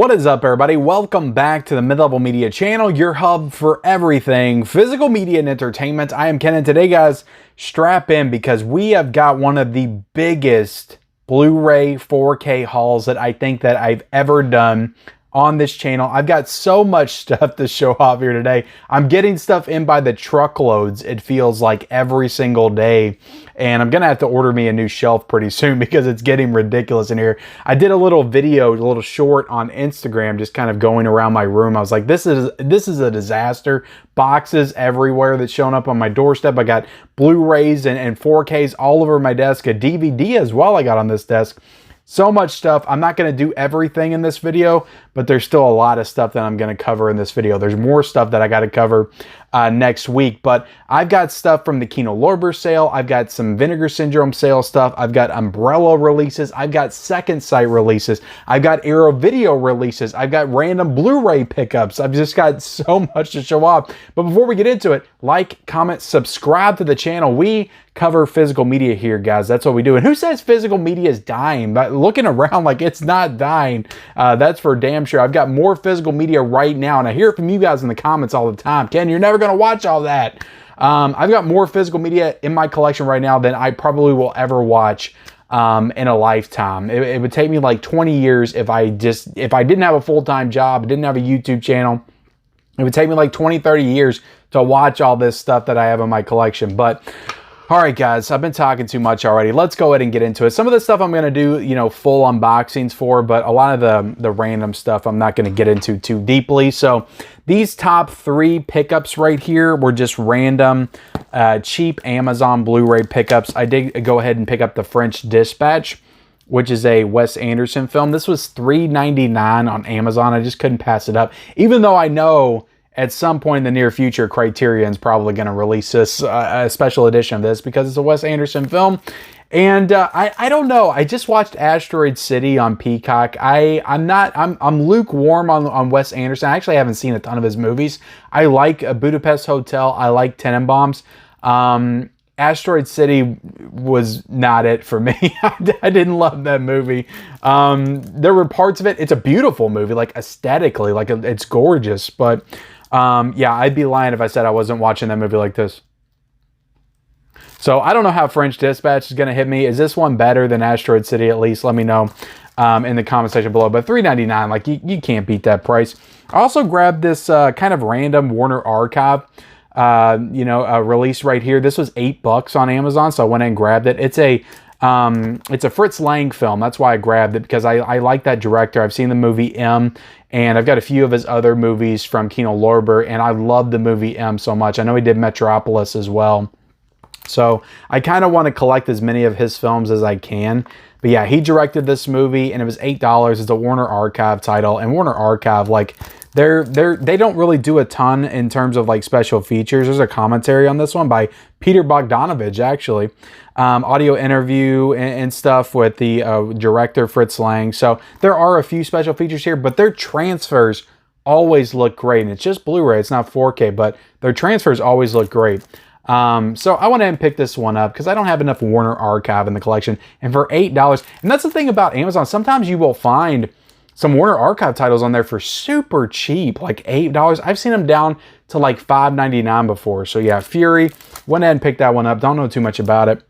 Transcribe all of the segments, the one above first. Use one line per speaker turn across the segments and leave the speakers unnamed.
What is up, everybody? Welcome back to the Mid-Level Media channel, your hub for everything physical media and entertainment. I am Ken, and today, guys, strap in because we have got one of the biggest Blu-ray 4K hauls that I think that I've ever done on this channel. I've got so much stuff to show off here today. I'm getting stuff in by the truckloads, it feels like, every single day. And I'm gonna have to order me a new shelf pretty soon because it's getting ridiculous in here. I did a little video, a little short on Instagram, just kind of going around my room. I was like, this is a disaster. Boxes everywhere that's showing up on my doorstep. I got Blu-rays and 4Ks all over my desk. A DVD as well I got on this desk. So much stuff. I'm not going to do everything in this video, but there's still a lot of stuff that I'm going to cover in this video. There's more stuff that I got to cover next week, but I've got stuff from the Kino Lorber sale. I've got some Vinegar Syndrome sale stuff. I've got Umbrella releases. I've got Second Sight releases. I've got Arrow Video releases. I've got random Blu-ray pickups. I've just got so much to show off. But before we get into it, like, comment, subscribe to the channel. We cover physical media here, guys. That's what we do. And who says physical media is dying? But looking around like it's not dying, that's for damn sure. I've got more physical media right now, and I hear it from you guys in the comments all the time. Ken, you're never going to watch all that. I've got more physical media in my collection right now than I probably will ever watch in a lifetime. It would take me like 20 years if I didn't have a full-time job, didn't have a YouTube channel. It would take me like 20, 30 years to watch all this stuff that I have in my collection. But all right, guys, I've been talking too much already. Let's go ahead and get into it. Some of the stuff I'm going to do, you know, full unboxings for, but a lot of the random stuff I'm not going to get into too deeply. So these top 3 pickups right here were just random, cheap Amazon Blu-ray pickups. I did go ahead and pick up The French Dispatch, which is a Wes Anderson film. This was $3.99 on Amazon. I just couldn't pass it up, even though I know at some point in the near future, Criterion's probably going to release this a special edition of this because it's a Wes Anderson film. And I don't know. I just watched Asteroid City on Peacock. I'm lukewarm on Wes Anderson. I actually haven't seen a ton of his movies. I like Budapest Hotel. I like Tenenbaums. Asteroid City was not it for me. I didn't love that movie. There were parts of it. It's a beautiful movie, like aesthetically, like it's gorgeous. But yeah, I'd be lying if I said I wasn't watching that movie like this. So I don't know how French Dispatch is going to hit me. Is this one better than Asteroid City? At least let me know in the comment section below. But $3.99, like you can't beat that price. I also grabbed this kind of random Warner Archive release right here. This was $8 on Amazon, so I went and grabbed it. It's a Fritz Lang film. That's why I grabbed it, because I like that director. I've seen the movie M, and I've got a few of his other movies from Kino Lorber, and I love the movie M so much. I know he did Metropolis as well. So I kind of want to collect as many of his films as I can. But yeah, he directed this movie, and it was $8. It's a Warner Archive title, and Warner Archive, like, they don't really do a ton in terms of like special features. There's a commentary on this one by Peter Bogdanovich, actually. Audio interview and stuff with the director Fritz Lang. So there are a few special features here, but their transfers always look great. And it's just Blu-ray, it's not 4K, but their transfers always look great. So I went ahead and picked this one up because I don't have enough Warner Archive in the collection. And for $8, and that's the thing about Amazon, sometimes you will find some Warner Archive titles on there for super cheap, like $8. I've seen them down to like $5.99 before. So yeah, Fury, went ahead and picked that one up. Don't know too much about it.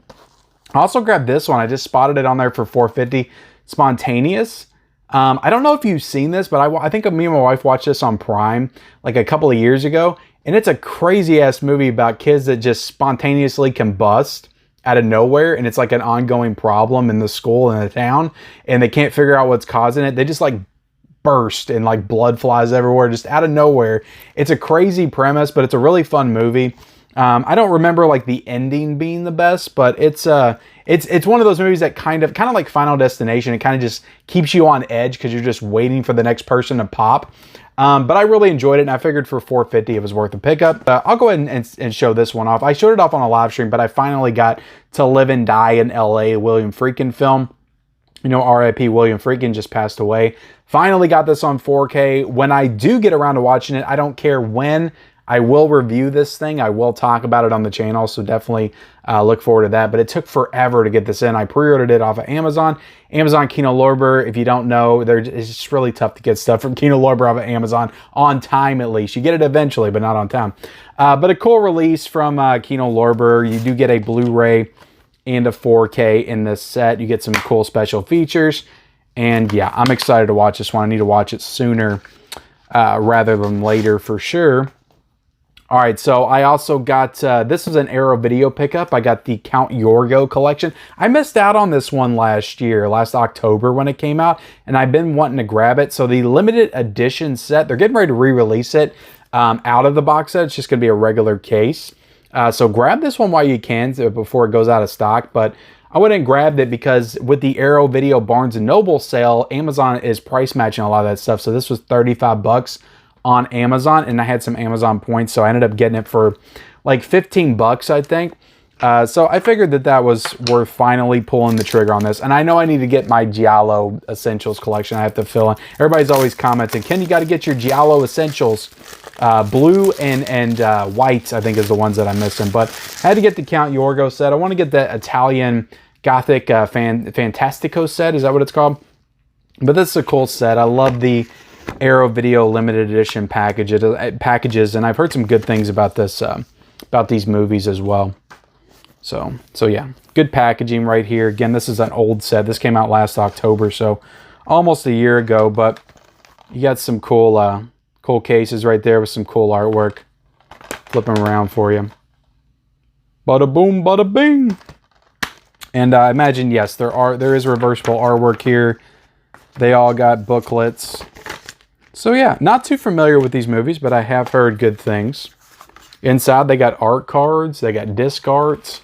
I also grabbed this one. I just spotted it on there for $4.50. Spontaneous. I don't know if you've seen this, but I think me and my wife watched this on Prime like a couple of years ago. And it's a crazy ass movie about kids that just spontaneously combust out of nowhere, and it's like an ongoing problem in the school and the town, and they can't figure out what's causing it. They just like burst and like blood flies everywhere just out of nowhere. It's a crazy premise, but it's a really fun movie. I don't remember like the ending being the best, but it's one of those movies that kind of like Final Destination. It kind of just keeps you on edge because you're just waiting for the next person to pop. But I really enjoyed it, and I figured for $4.50 it was worth a pickup. I'll go ahead and show this one off. I showed it off on a live stream, but I finally got To Live and Die in LA, William Friedkin film. You know, R.I.P. William Friedkin just passed away. Finally got this on 4K. When I do get around to watching it, I don't care when I will review this thing. I will talk about it on the channel, so definitely look forward to that. But it took forever to get this in. I pre-ordered it off of Amazon. Amazon Kino Lorber, if you don't know, it's just really tough to get stuff from Kino Lorber off of Amazon on time at least. You get it eventually, but not on time. But a cool release from Kino Lorber. You do get a Blu-ray and a 4K in this set. You get some cool special features. And yeah, I'm excited to watch this one. I need to watch it sooner rather than later for sure. All right, so I also got, this is an Arrow Video pickup. I got the Count Yorgo collection. I missed out on this one last October when it came out, and I've been wanting to grab it. So the limited edition set, they're getting ready to re-release it out of the box set. It's just gonna be a regular case. So grab this one while you can before it goes out of stock. But I went and grabbed it because with the Arrow Video Barnes & Noble sale, Amazon is price matching a lot of that stuff. So this was 35 bucks on Amazon, and I had some Amazon points, so I ended up getting it for like 15 bucks, I think. So I figured that was worth finally pulling the trigger on this. And I know I need to get my Giallo Essentials collection. I have to fill in. Everybody's always commenting, Ken, you got to get your Giallo Essentials. Blue and white, I think, is the ones that I'm missing. But I had to get the Count Yorgo set. I want to get the Italian Gothic Fantastico set. Is that what it's called? But this is a cool set. I love the Arrow Video limited edition packages, and I've heard some good things about this, about these movies as well. So yeah, good packaging right here. Again, this is an old set. This came out last October, so almost a year ago. But you got some cool, cool cases right there with some cool artwork. Flip them around for you. Bada boom, bada bing. And I imagine, yes, there is reversible artwork here. They all got booklets. So yeah, not too familiar with these movies, but I have heard good things. Inside, they got art cards. They got disc arts.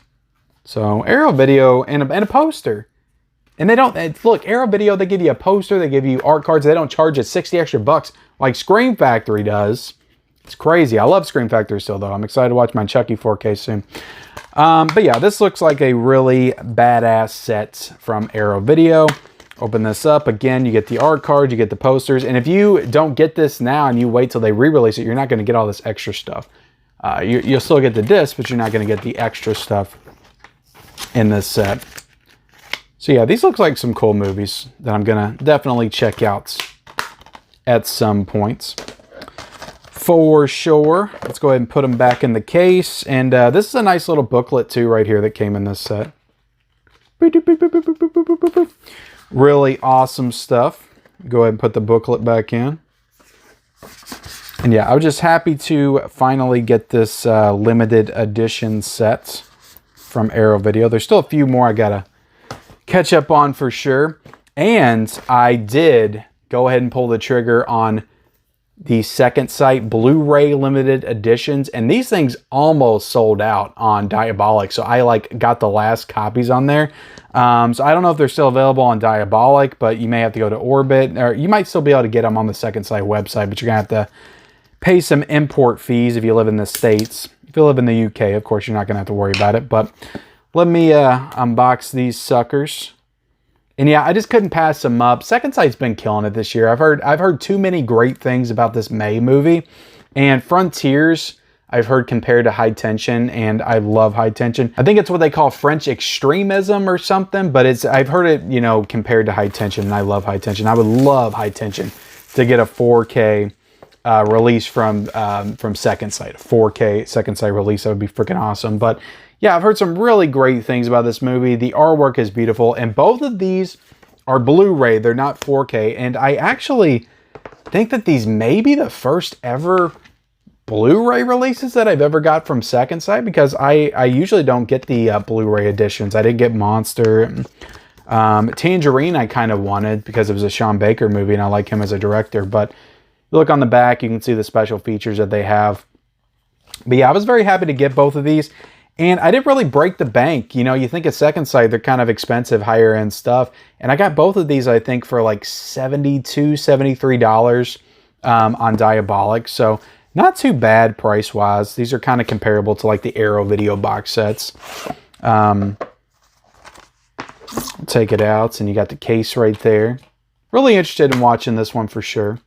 So Arrow Video and a poster. And they don't, look, Arrow Video, they give you a poster. They give you art cards. They don't charge you 60 extra bucks like Scream Factory does. It's crazy. I love Scream Factory still, though. I'm excited to watch my Chucky 4K soon. But yeah, this looks like a really badass set from Arrow Video. Open this up. Again, you get the art card, you get the posters. And if you don't get this now and you wait till they re-release it, you're not going to get all this extra stuff. You'll still get the disc, but you're not going to get the extra stuff in this set. So yeah, these look like some cool movies that I'm going to definitely check out at some points. For sure. Let's go ahead and put them back in the case. And this is a nice little booklet too right here that came in this set. Really awesome stuff. Go ahead and put the booklet back in. And yeah, I was just happy to finally get this limited edition set from Arrow Video. There's still a few more I gotta catch up on for sure. And I did go ahead and pull the trigger on the second sight Blu-ray limited editions, and these things almost sold out on Diabolic, so I got the last copies on there. So I don't know if they're still available on Diabolic, but you may have to go to Orbit, or you might still be able to get them on the second sight website, but you're gonna have to pay some import fees if you live in the States. If you live in the UK, of course, you're not gonna have to worry about it. But let me unbox these suckers. And yeah, I just couldn't pass them up. Second Sight's been killing it this year. I've heard too many great things about this May movie. And Frontiers, I've heard compared to High Tension, and I love High Tension. I think it's what they call French extremism or something, but I've heard it, you know, compared to High Tension, and I love High Tension. I would love High Tension to get a 4K release from Second Sight. A 4K Second Sight release, that would be freaking awesome. But yeah, I've heard some really great things about this movie. The artwork is beautiful, and both of these are Blu-ray. They're not 4K, and I actually think that these may be the first ever Blu-ray releases that I've ever got from Second Sight, because I usually don't get the Blu-ray editions. I didn't get Monster. Tangerine I kind of wanted because it was a Sean Baker movie, and I like him as a director. But look on the back, you can see the special features that they have. But yeah, I was very happy to get both of these. And I didn't really break the bank. You know, you think of Second Sight, they're kind of expensive, higher end stuff. And I got both of these, I think, for like $72, $73 on Diabolic. So not too bad price-wise. These are kind of comparable to like the Arrow Video box sets. Take it out, and you got the case right there. Really interested in watching this one for sure.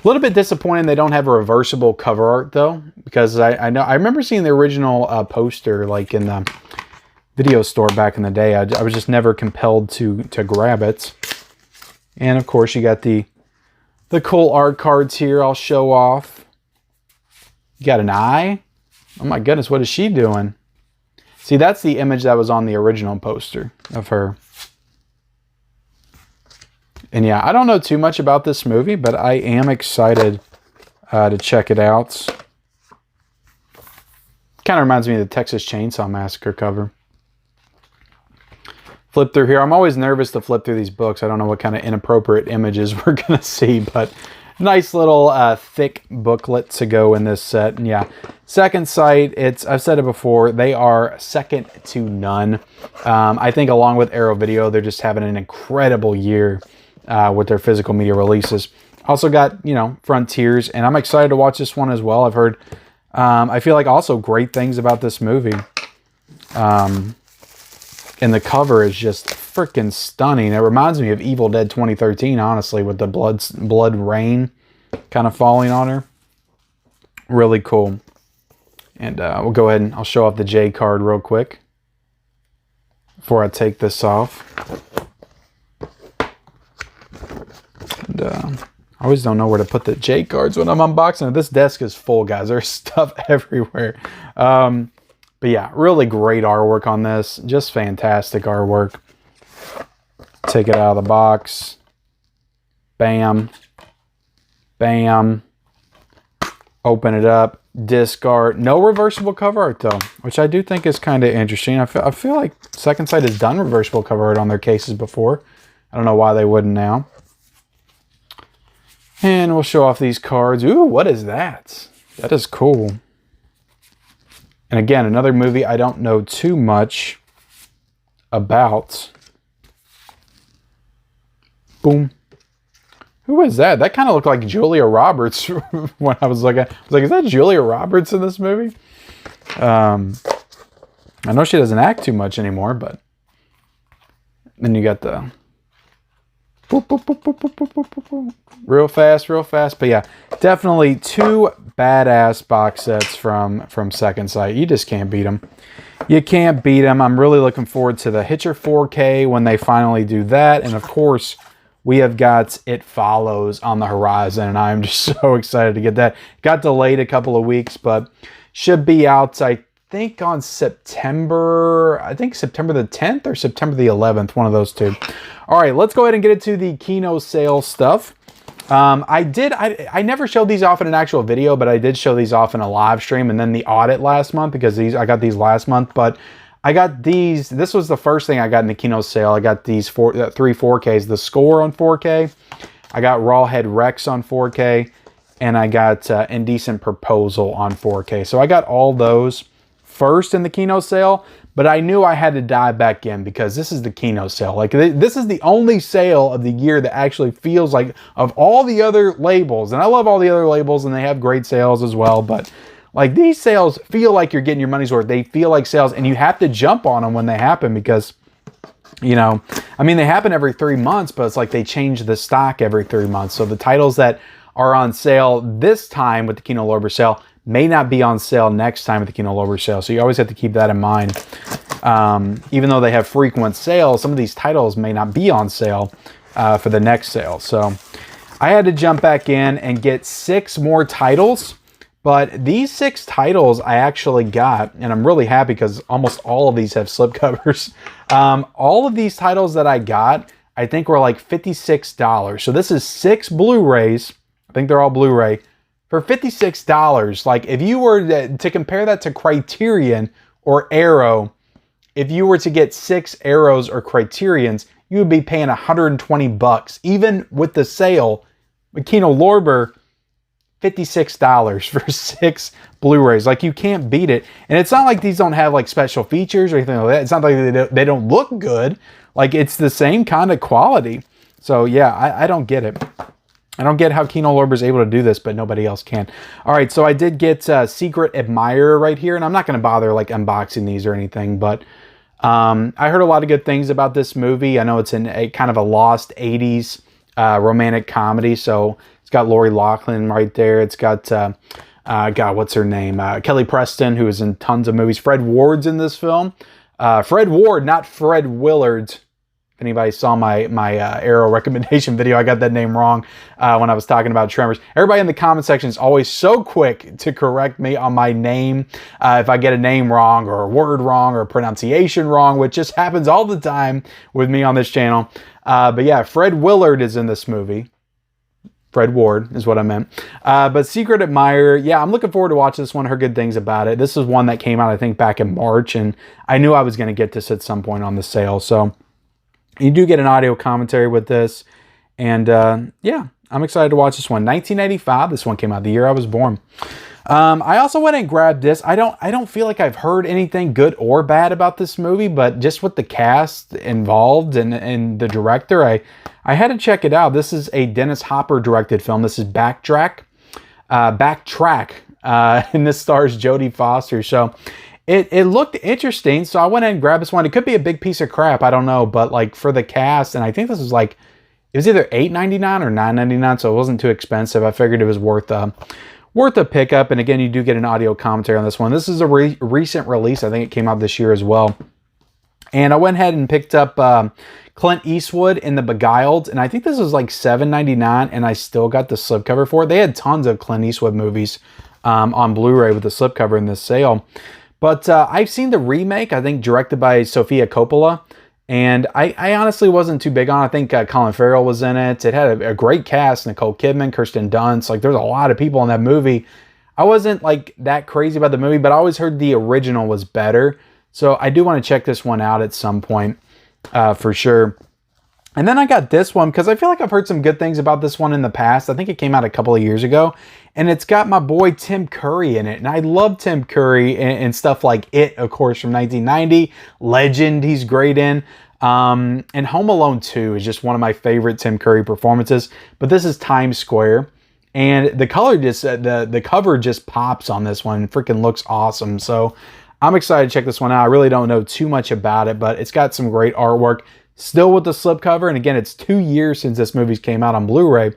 little bit disappointing they don't have a reversible cover art though, because I remember seeing the original poster like in the video store back in the day. I was just never compelled to grab it. And of course you got the cool art cards here. I'll show off. You got an eye. Oh my goodness, what is she doing? See, that's the image that was on the original poster of her. And yeah, I don't know too much about this movie, but I am excited to check it out. Kind of reminds me of the Texas Chainsaw Massacre cover. Flip through here. I'm always nervous to flip through these books. I don't know what kind of inappropriate images we're going to see, but nice little thick booklet to go in this set. And yeah, Second Sight, I've said it before, they are second to none. I think along with Arrow Video, they're just having an incredible year with their physical media releases. Also got, you know, Frontiers, and I'm excited to watch this one as well. I've heard, I feel like also great things about this movie. And the cover is just freaking stunning. It reminds me of Evil Dead 2013, honestly, with the blood rain kind of falling on her. Really cool. And we'll go ahead and I'll show off the J card real quick before I take this off. And I always don't know where to put the J cards when I'm unboxing it. This desk is full, guys. There's stuff everywhere. But yeah, really great artwork on this. Just fantastic artwork. Take it out of the box. Bam. Bam. Open it up. Discard. No reversible cover art though, which I do think is kind of interesting. I feel like Second Sight has done reversible cover art on their cases before. I don't know why they wouldn't now. And we'll show off these cards. Ooh, what is that? That is cool. And again, another movie I don't know too much about. Boom. Who is that? That kind of looked like Julia Roberts when I was looking. I was like, is that Julia Roberts in this movie? I know she doesn't act too much anymore, but then you got the boop, boop, boop, boop, boop, boop, boop, boop, boop. Real fast, real fast. But yeah, definitely two badass box sets from Second Sight. You just can't beat them. You can't beat them. I'm really looking forward to the Hitcher 4K when they finally do that. And of course, we have got It Follows on the horizon, and I'm just so excited to get that. Got delayed a couple of weeks, but should be out, I think, on September, the 10th or September the 11th, one of those two. All right, let's go ahead and get into the Kino sale stuff. I never showed these off in an actual video, but I did show these off in a live stream and then the audit last month, because I got these last month, but I got these. This was the first thing I got in the Kino sale. I got these three 4Ks, the Score on 4K. I got Rawhead Rex on 4K, and I got Indecent Proposal on 4K. So I got all those first in the Kino sale, but I knew I had to dive back in because this is the Kino sale. Like, this is the only sale of the year that actually feels like, of all the other labels, and I love all the other labels and they have great sales as well, but like, these sales feel like you're getting your money's worth. They feel like sales, and you have to jump on them when they happen because, you know, I mean, they happen every 3 months, but it's like they change the stock every 3 months. So the titles that are on sale this time with the Kino Lorber sale may not be on sale next time at the Kino Lorber sale. So you always have to keep that in mind. Even though they have frequent sales, some of these titles may not be on sale for the next sale. So I had to jump back in and get 6 more titles. But these 6 titles I actually got, and I'm really happy because almost all of these have slipcovers. All of these titles that I got, I think were like $56. So this is 6 Blu-rays. I think they're all Blu-ray. For $56, like if you were to compare that to Criterion or Arrow, if you were to get 6 Arrows or Criterions, you would be paying $120. Even with the sale, with Kino Lorber, $56 for 6 Blu-rays. Like, you can't beat it. And it's not like these don't have like special features or anything like that. It's not like they don't look good. Like, it's the same kind of quality. So yeah, I don't get it. I don't get how Kino Lorber is able to do this, but nobody else can. All right, so I did get Secret Admirer right here, and I'm not going to bother like unboxing these or anything, but I heard a lot of good things about this movie. I know it's in a kind of a lost 80s romantic comedy, so It's got Lori Loughlin right there. It's got, God, what's her name? Kelly Preston, who is in tons of movies. Fred Ward's in this film. Fred Ward, not Fred Willard. If anybody saw my Arrow recommendation video, I got that name wrong when I was talking about Tremors. Everybody in the comment section is always so quick to correct me on my name. If I get a name wrong or a word wrong or a pronunciation wrong, which just happens all the time with me on this channel. But yeah, Fred Willard is in this movie. Fred Ward is what I meant. But Secret Admirer, yeah, I'm looking forward to watching this one. Heard good things about it. This is one that came out, I think, back in March, and I knew I was going to get this at some point on the sale. So you do get an audio commentary with this. And yeah, I'm excited to watch this one. 1985, this one came out the year I was born. I also went and grabbed this. I don't feel like I've heard anything good or bad about this movie, but just with the cast involved and the director, I had to check it out. This is a Dennis Hopper directed film. This is Backtrack. And this stars Jodie Foster. So it looked interesting. So I went ahead and grabbed this one. It could be a big piece of crap. I don't know. But like for the cast, and I think this was like, it was either $8.99 or $9.99. So it wasn't too expensive. I figured it was worth a pickup. And again, you do get an audio commentary on this one. This is a recent release. I think it came out this year as well. And I went ahead and picked up Clint Eastwood in The Beguiled. And I think this was like $7.99. And I still got the slipcover for it. They had tons of Clint Eastwood movies on Blu-ray with the slipcover in this sale. But I've seen the remake, I think directed by Sofia Coppola. And I honestly wasn't too big on it. I think Colin Farrell was in it. It had a great cast. Nicole Kidman, Kirsten Dunst. Like, there's a lot of people in that movie. I wasn't like that crazy about the movie, but I always heard the original was better. So I do want to check this one out at some point for sure. And then I got this one because I feel like I've heard some good things about this one in the past. I think it came out a couple of years ago. And it's got my boy Tim Curry in it. And I love Tim Curry and stuff like It, of course, from 1990. Legend, he's great in. And Home Alone 2 is just one of my favorite Tim Curry performances. But this is Times Square. And the color just, the cover just pops on this one. It freaking looks awesome. So I'm excited to check this one out. I really don't know too much about it, but it's got some great artwork. Still with the slipcover. And again, it's 2 years since this movie came out on Blu-ray.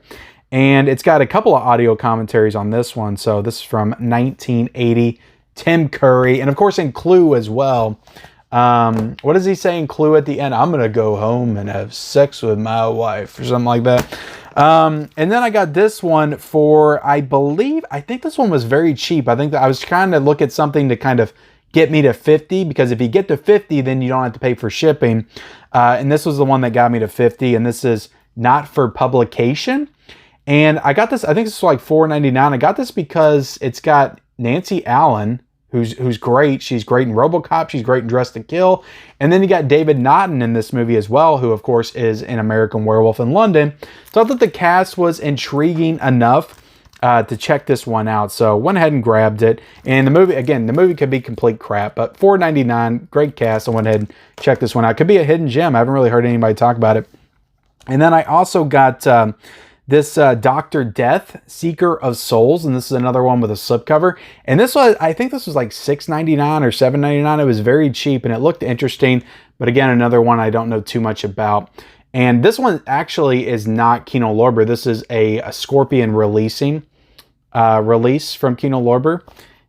And it's got a couple of audio commentaries on this one. So this is from 1980, Tim Curry. And of course in Clue as well. What does he say in Clue at the end? I'm going to go home and have sex with my wife or something like that. And then I got this one for, I think this one was very cheap. I think that I was trying to look at something to kind of get me to 50, because if you get to 50, then you don't have to pay for shipping. And this was the one that got me to 50, and this is Not for Publication. And I got this, I think this was like $4.99. I got this because it's got Nancy Allen, who's great. She's great in RoboCop. She's great in Dressed to Kill. And then you got David Naughton in this movie as well, who of course is in American Werewolf in London. So I thought the cast was intriguing enough to check this one out. So went ahead and grabbed it. And the movie, again, the movie could be complete crap, but $4.99, great cast. I went ahead and checked this one out. Could be a hidden gem. I haven't really heard anybody talk about it. And then I also got this Dr. Death, Seeker of Souls, and this is another one with a slipcover. And this was, I think this was like $6.99 or $7.99. It was very cheap and it looked interesting. But again, another one I don't know too much about. And this one actually is not Kino Lorber. This is a Scorpion release from Kino Lorber.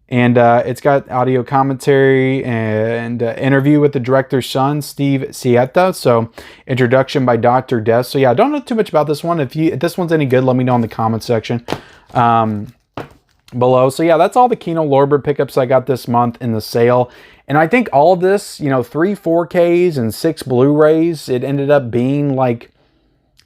And it's got audio commentary and interview with the director's son, Steve Sietta. So introduction by Dr. Death. So yeah, I don't know too much about this one. If this one's any good, let me know in the comment section below. So yeah, that's all the Kino Lorber pickups I got this month in the sale. And I think all of this, 3 4Ks and 6 Blu-rays, it ended up being like,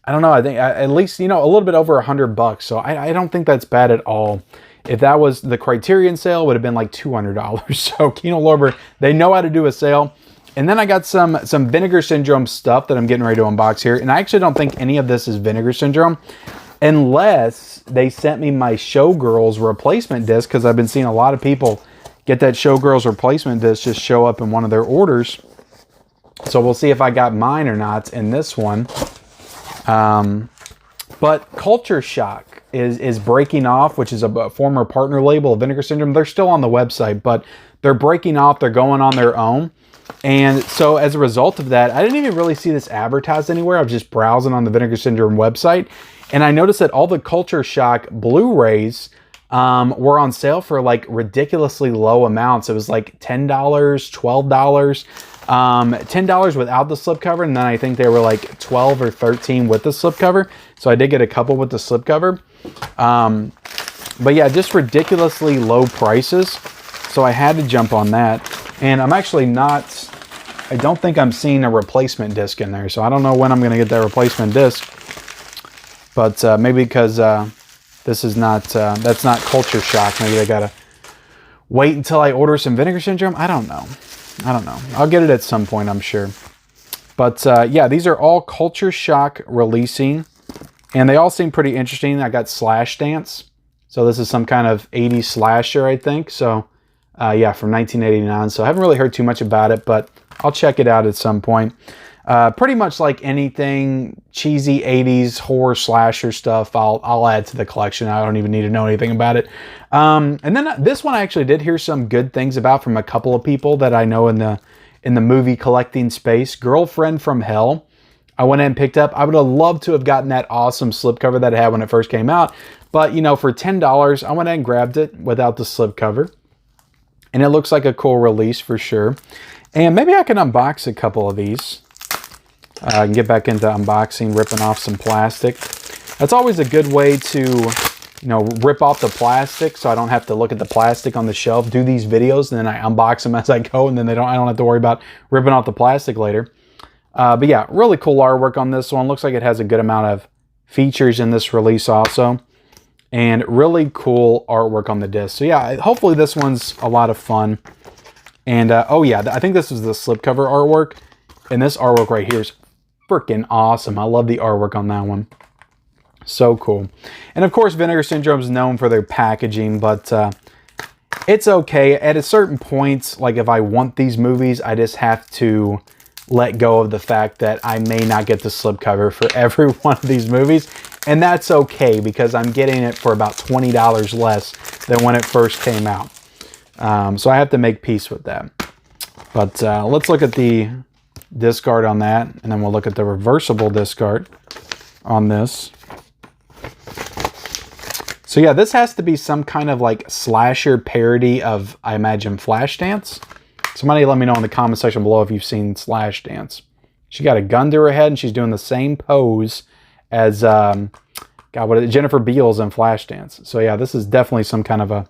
I don't know, I think at least, a little bit over $100. So I don't think that's bad at all. If that was the Criterion sale, it would have been like $200. So Kino Lorber, they know how to do a sale. And then I got some Vinegar Syndrome stuff that I'm getting ready to unbox here. And I actually don't think any of this is Vinegar Syndrome, unless they sent me my Showgirls replacement disc, because I've been seeing a lot of people get that Showgirls replacement disc just show up in one of their orders. So we'll see if I got mine or not in this one. But Culture Shock is breaking off, which is a former partner label of Vinegar Syndrome. They're still on the website, but they're breaking off. They're going on their own. And so as a result of that, I didn't even really see this advertised anywhere. I was just browsing on the Vinegar Syndrome website, and I noticed that all the Culture Shock Blu-rays were on sale for like ridiculously low amounts. It was like $10, $12, $10 without the slipcover, and then I think they were like 12 or 13 with the slipcover. So I did get a couple with the slipcover. But yeah, just ridiculously low prices. So I had to jump on that. And I'm actually not, I don't think I'm seeing a replacement disc in there. So I don't know when I'm going to get that replacement disc. But maybe because this is not, that's not Culture Shock. Maybe I got to wait until I order some Vinegar Syndrome. I don't know. I'll get it at some point, I'm sure. But yeah, these are all Culture Shock releasing. And they all seem pretty interesting. I got Slash Dance. So this is some kind of 80s slasher, I think. So yeah, from 1989. So I haven't really heard too much about it, but I'll check it out at some point. Pretty much like anything cheesy 80s horror slasher stuff, I'll add to the collection. I don't even need to know anything about it. And then this one I actually did hear some good things about from a couple of people that I know in the movie collecting space. Girlfriend from Hell, I went in and picked up. I would have loved to have gotten that awesome slipcover that it had when it first came out. But, you know, for $10, I went in and grabbed it without the slipcover. And it looks like a cool release for sure. And maybe I can unbox a couple of these. I can get back into unboxing, ripping off some plastic. That's always a good way to, you know, rip off the plastic so I don't have to look at the plastic on the shelf, do these videos, and then I unbox them as I go, and then I don't have to worry about ripping off the plastic later. But yeah, really cool artwork on this one. Looks like it has a good amount of features in this release also. And really cool artwork on the disc. So yeah, hopefully this one's a lot of fun. And oh yeah, I think this is the slipcover artwork. And this artwork right here is freaking awesome. I love the artwork on that one. So cool. And of course, Vinegar Syndrome is known for their packaging, but it's okay. At a certain point, like if I want these movies, I just have to let go of the fact that I may not get the slipcover for every one of these movies. And that's okay because I'm getting it for about $20 less than when it first came out. So I have to make peace with that. But let's look at the discard on that, and then we'll look at the reversible discard on this. So yeah, this has to be some kind of like slasher parody of, I imagine, Flashdance. Somebody let me know in the comment section below if you've seen Flashdance. She got a gun to her head and she's doing the same pose as Jennifer Beals in Flashdance. So yeah, this is definitely some kind of a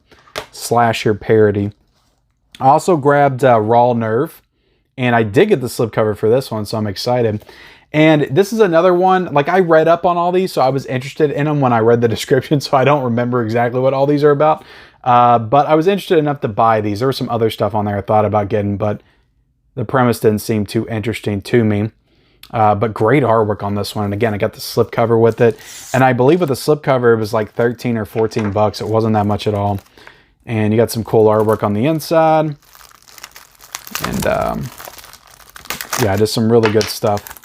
slasher parody. I also grabbed Raw Nerve, and I did get the slipcover for this one, so I'm excited. And this is another one, like I read up on all these, so I was interested in them when I read the description, so I don't remember exactly what all these are about. But I was interested enough to buy these. There was some other stuff on there I thought about getting, but the premise didn't seem too interesting to me. But great artwork on this one. And again, I got the slipcover with it. And I believe with the slipcover, it was like 13 or 14 bucks. It wasn't that much at all. And you got some cool artwork on the inside. And yeah, just some really good stuff.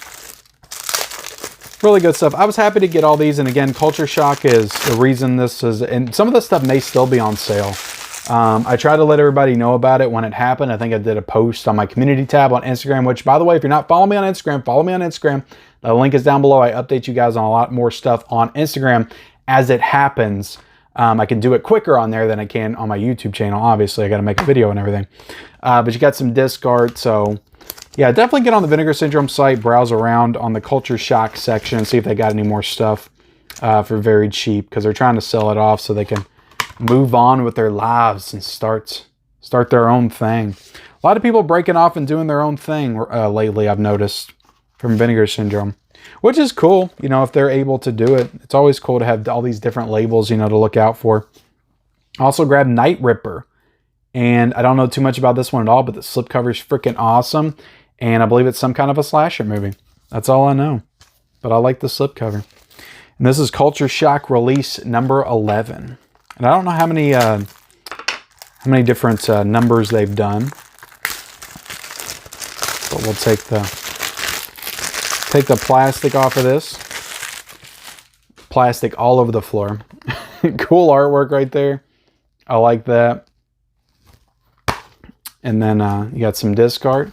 Really good stuff. I was happy to get all these. And again, Culture Shock is the reason this is, and some of this stuff may still be on sale. I try to let everybody know about it when it happened. I think I did a post on my community tab on Instagram, which, by the way, if you're not following me on Instagram, follow me on Instagram. The link is down below. I update you guys on a lot more stuff on Instagram as it happens. I can do it quicker on there than I can on my YouTube channel. Obviously, I got to make a video and everything. But you got some disc art. So, yeah, definitely get on the Vinegar Syndrome site, browse around on the Culture Shock section, and see if they got any more stuff for very cheap, because they're trying to sell it off so they can move on with their lives and start their own thing. A lot of people breaking off and doing their own thing lately, I've noticed, from Vinegar Syndrome, which is cool, you know, if they're able to do it. It's always cool to have all these different labels, you know, to look out for. Also grabbed Night Ripper, and I don't know too much about this one at all, but the slipcover is freaking awesome, and I believe it's some kind of a slasher movie. That's all I know, but I like the slipcover. And this is Culture Shock release number 11. And I don't know how many different numbers they've done, but we'll take the plastic off of this. Plastic all over the floor. Cool artwork right there. I like that. And then you got some disc art.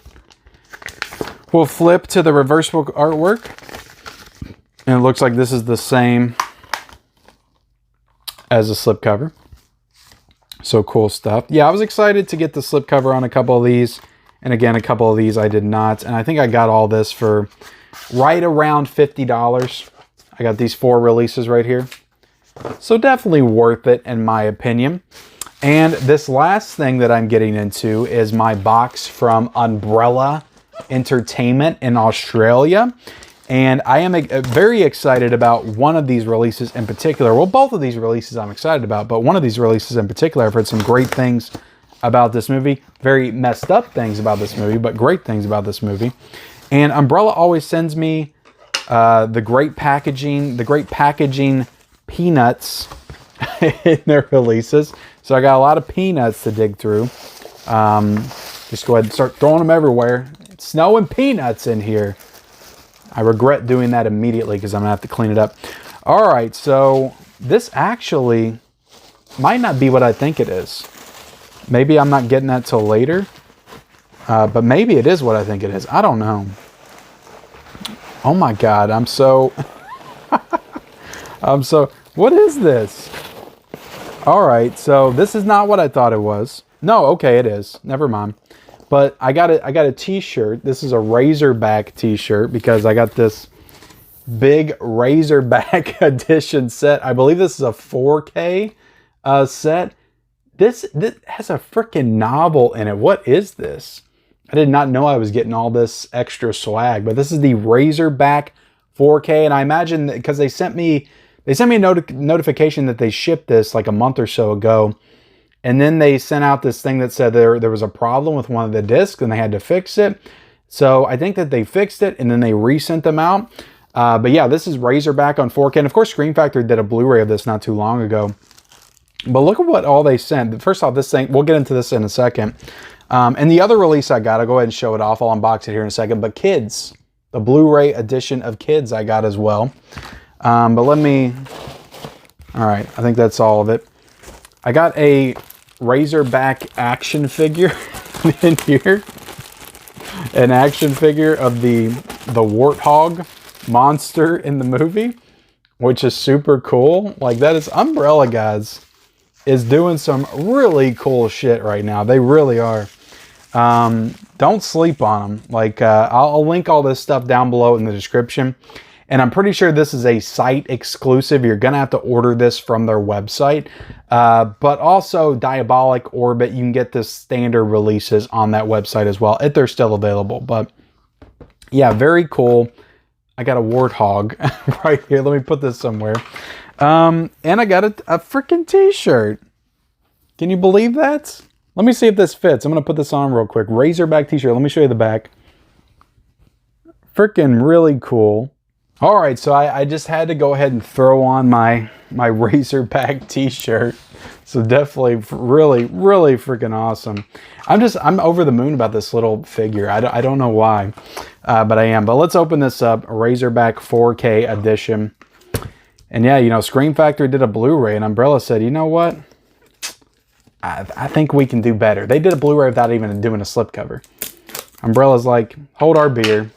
We'll flip to the reversible artwork. And it looks like this is the same as the slipcover. So cool stuff. Yeah, I was excited to get the slipcover on a couple of these. And again, a couple of these I did not. And I think I got all this for right around $50. I got these 4 releases right here. So definitely worth it in my opinion. And this last thing that I'm getting into is my box from Umbrella Entertainment in Australia. And I am very excited about one of these releases in particular. Well, both of these releases I'm excited about, but one of these releases in particular, I've heard some great things about this movie. Very messed up things about this movie, but great things about this movie. And Umbrella always sends me the great packaging peanuts in their releases. So I got a lot of peanuts to dig through. Just go ahead and start throwing them everywhere. It's snowing peanuts in here. I regret doing that immediately because I'm going to have to clean it up. All right, so this actually might not be what I think it is. Maybe I'm not getting that till later. But maybe it is what I think it is. I don't know. Oh my God, I'm so... What is this? All right, so this is not what I thought it was. No, okay, it is. Never mind. But I got a t-shirt. This is a Razorback t-shirt because I got this big Razorback edition set. I believe this is a 4K set. This has a freaking novel in it. What is this? I did not know I was getting all this extra swag, but this is the Razorback 4K, and I imagine because they sent me a notification that they shipped this like a month or so ago, and then they sent out this thing that said there was a problem with one of the discs and they had to fix it. So I think that they fixed it and then they resent them out. But yeah, this is Razorback on 4K, and of course Screen Factory did a Blu-ray of this not too long ago. But look at what all they sent. First off, this thing, we'll get into this in a second. And the other release I got, I'll go ahead and show it off. I'll unbox it here in a second. But Kids, the Blu-ray edition of Kids I got as well. But let me... All right, I think that's all of it. I got a Razorback action figure in here. An action figure of the warthog monster in the movie, which is super cool. Like, that is... Umbrella, guys, is doing some really cool shit right now. They really are. Don't sleep on them. Like, I'll link all this stuff down below in the description. And I'm pretty sure this is a site exclusive. You're going to have to order this from their website. But also Diabolic Orbit, you can get the standard releases on that website as well, if they're still available. But yeah, very cool. I got a warthog right here. Let me put this somewhere. And I got a freaking t-shirt. Can you believe that? Let me see if this fits. I'm going to put this on real quick. Razorback t-shirt. Let me show you the back. Freaking really cool. All right, so I just had to go ahead and throw on my Razorback t-shirt. So definitely really, really freaking awesome. I'm over the moon about this little figure. I don't know why, but I am. But let's open this up. Razorback 4K edition. And yeah, you know, Scream Factory did a Blu-ray, and Umbrella said, you know what? I think we can do better. They did a Blu-ray without even doing a slipcover. Umbrella's like, hold our beer.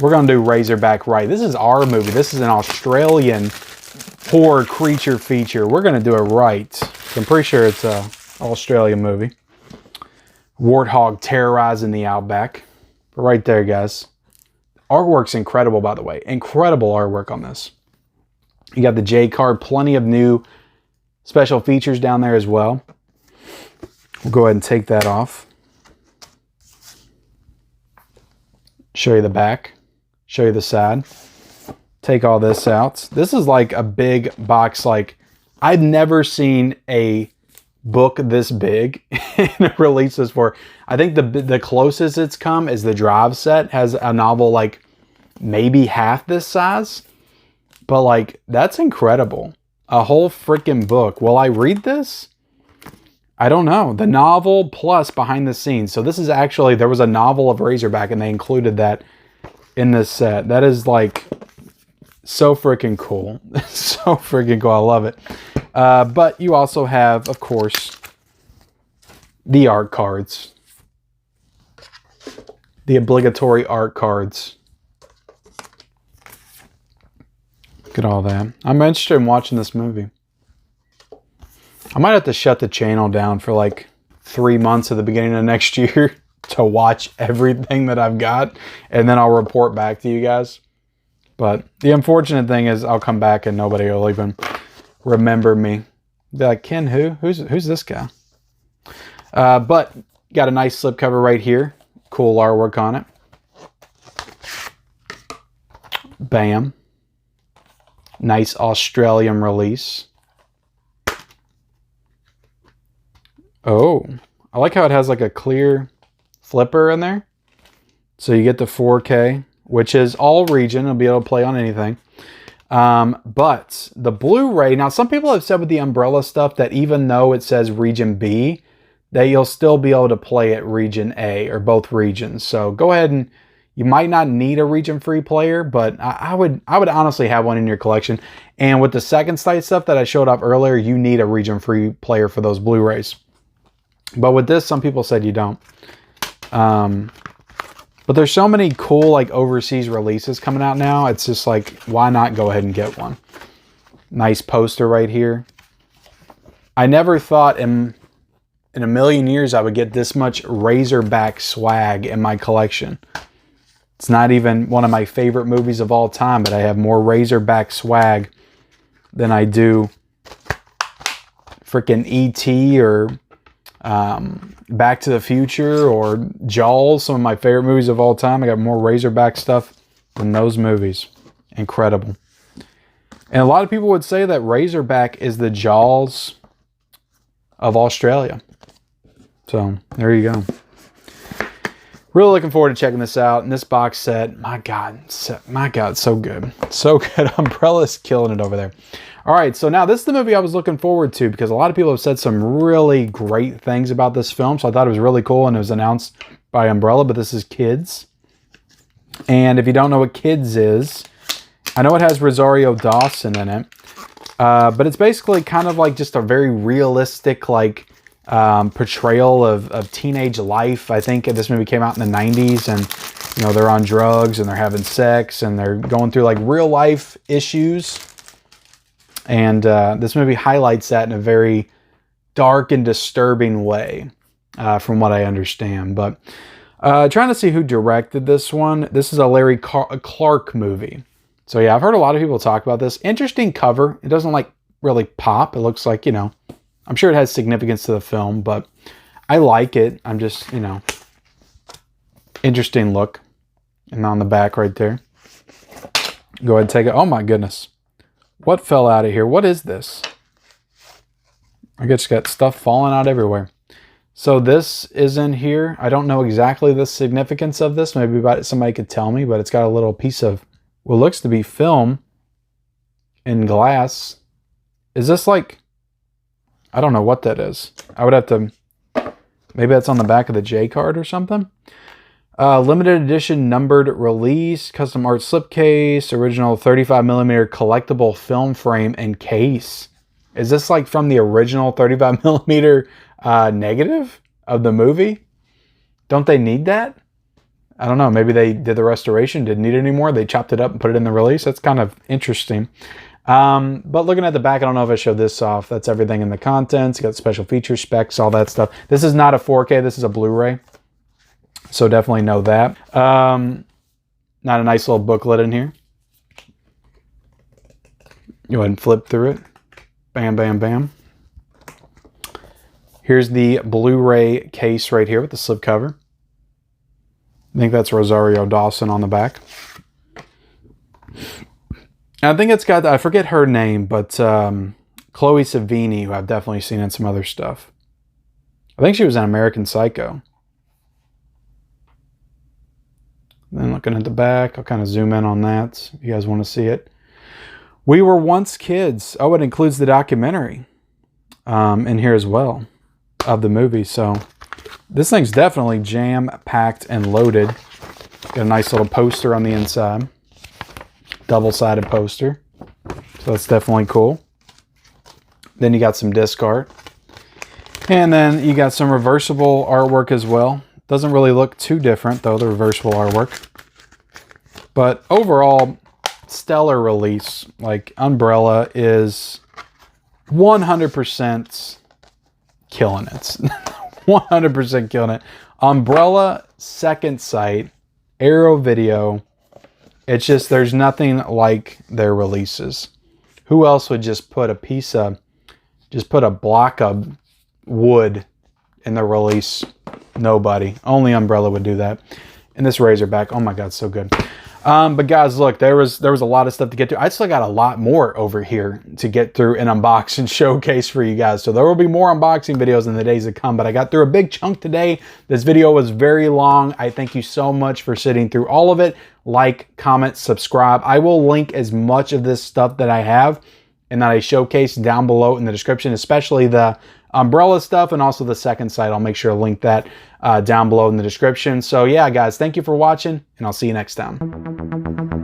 We're going to do Razorback right. This is our movie. This is an Australian horror creature feature. We're going to do it right. I'm pretty sure it's an Australian movie. Warthog terrorizing the outback. But right there, guys. Artwork's incredible, by the way. Incredible artwork on this. You got the J card. Plenty of new special features down there as well. We'll go ahead and take that off. Show you the back. Show you the side. Take all this out. This is like a big box. Like, I've never seen a book this big in a release this for. I think the closest it's come is the Drive set. Has a novel like maybe half this size. But like, that's incredible. A whole freaking book. Will I read this? I don't know. The novel plus behind the scenes. So this is actually, there was a novel of Razorback and they included that in this set. That is like so freaking cool. So freaking cool. I love it. But you also have, of course, the art cards. The obligatory art cards. Look at all that. I'm interested in watching this movie. I might have to shut the channel down for like 3 months at the beginning of next year to watch everything that I've got, and then I'll report back to you guys. But the unfortunate thing is I'll come back and nobody will even remember me. Be like, Ken who? Who's this guy? But got a nice slipcover right here. Cool artwork on it. Bam. Nice Australian release. Oh, I like how it has like a clear flipper in there. So you get the 4K, which is all region. It'll be able to play on anything. But the Blu-ray, now some people have said with the umbrella stuff that even though it says region B, that you'll still be able to play it region A or both regions. So go ahead and you might not need a region-free player, but I would honestly have one in your collection. And with the second sight stuff that I showed up earlier, you need a region-free player for those Blu-rays. But with this, some people said you don't. But there's so many cool like overseas releases coming out now. It's just like, why not go ahead and get one? Nice poster right here. I never thought in a million years I would get this much Razorback swag in my collection. It's not even one of my favorite movies of all time, but I have more Razorback swag than I do freaking E.T. or Back to the Future or Jaws, some of my favorite movies of all time. I got more Razorback stuff than those movies. Incredible. And a lot of people would say that Razorback is the Jaws of Australia. So there you go. Really looking forward to checking this out. And this box set, my God, so good. So good. Umbrella's killing it over there. All right, so now this is the movie I was looking forward to because a lot of people have said some really great things about this film. So I thought it was really cool, and it was announced by Umbrella, but this is Kids. And if you don't know what Kids is, I know it has Rosario Dawson in it, but it's basically kind of like just a very realistic like portrayal of teenage life. I think this movie came out in the 90s, and you know, they're on drugs and they're having sex and they're going through like real life issues. And this movie highlights that in a very dark and disturbing way, from what I understand. But trying to see who directed this one. This is a Larry Clark movie. So yeah, I've heard a lot of people talk about this. Interesting cover. It doesn't like really pop. It looks like, you know, I'm sure it has significance to the film, but I like it. I'm just, you know, interesting look. And on the back right there. Go ahead and take it. Oh my goodness. What fell out of here? What is this? I guess got stuff falling out everywhere. So this is in here. I don't know exactly the significance of this. Maybe somebody could tell me, but it's got a little piece of what looks to be film in glass. Is this like, I don't know what that is. I would have to, maybe that's on the back of the J card or something. Limited edition numbered release, custom art slipcase, original 35mm collectible film frame and case. Is this like from the original 35mm negative of the movie? Don't they need that? I don't know. Maybe they did the restoration, didn't need it anymore. They chopped it up and put it in the release. That's kind of interesting. But looking at the back, I don't know if I showed this off. That's everything in the contents. You got special feature specs, all that stuff. This is not a 4K. This is a Blu-ray. So definitely know that. Not a nice little booklet in here. Go ahead and flip through it. Bam, bam, bam. Here's the Blu-ray case right here with the slipcover. I think that's Rosario Dawson on the back. I think it's got, I forget her name, but Chloe Sevigny, who I've definitely seen in some other stuff. I think she was in American Psycho. Then looking at the back, I'll kind of zoom in on that if you guys want to see it. We Were Once Kids. Oh, it includes the documentary in here as well of the movie. So this thing's definitely jam-packed and loaded. Got a nice little poster on the inside. Double-sided poster. So that's definitely cool. Then you got some disc art. And then you got some reversible artwork as well. Doesn't really look too different, though, the reversible artwork. But overall, stellar release. Like, Umbrella is 100% killing it. 100% killing it. Umbrella, Second Sight, Arrow Video. It's just, there's nothing like their releases. Who else would just put a piece of, just put a block of wood in the release? Nobody. Only Umbrella would do that. And this Razorback, oh my God, so good. But guys, look, there was a lot of stuff to get through. I still got a lot more over here to get through and unbox and showcase for you guys. So there will be more unboxing videos in the days to come, but I got through a big chunk today. This video was very long. I thank you so much for sitting through all of it. Like, comment, subscribe. I will link as much of this stuff that I have and that I showcase down below in the description, especially the Umbrella stuff and also the Second Sight. I'll make sure to link that down below in the description. So yeah, guys, thank you for watching, and I'll see you next time.